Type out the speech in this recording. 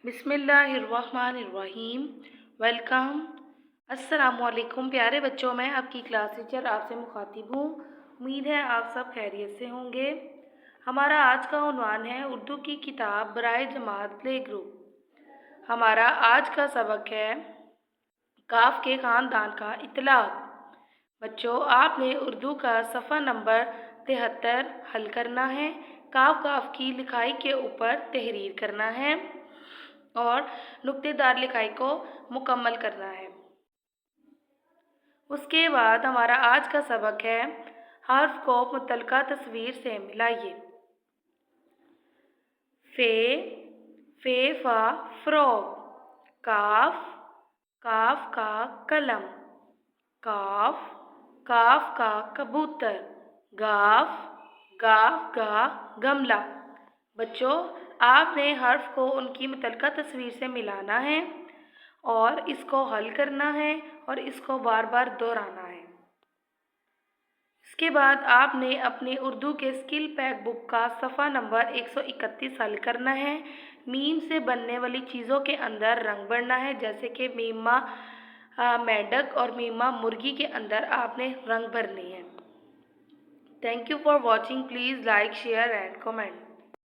بسم اللہ الرحمن الرحیم۔ ویلکم، السلام علیکم پیارے بچوں، میں آپ کی کلاس ٹیچر آپ سے مخاطب ہوں۔ امید ہے آپ سب خیریت سے ہوں گے۔ ہمارا آج کا عنوان ہے اردو کی کتاب برائے جماعت پلے گروپ۔ ہمارا آج کا سبق ہے کاف کے خاندان کا اطلاق۔ بچوں، آپ نے اردو کا صفحہ نمبر 73 حل کرنا ہے۔ کاف کی لکھائی کے اوپر تحریر کرنا ہے اور نقطے دار لکھائی کو مکمل کرنا ہے۔ اس کے بعد ہمارا آج کا سبق ہے حرف کو متعلقہ تصویر سے ملائیے۔ فے فا فروغ، کاف کا قلم، کاف کا کبوتر، گاف کا گملہ۔ بچوں، آپ نے حرف کو ان کی متعلقہ تصویر سے ملانا ہے اور اس کو حل کرنا ہے اور اس کو بار بار دہرانا ہے۔ اس کے بعد آپ نے اپنی اردو کے اسکل پیک بک کا صفحہ نمبر 131 حل کرنا ہے۔ میم سے بننے والی چیزوں کے اندر رنگ بھرنا ہے، جیسے کہ میما میڈک اور میما مرغی کے اندر آپ نے رنگ بھرنی ہے۔ Thank you for watching, please like, share and comment.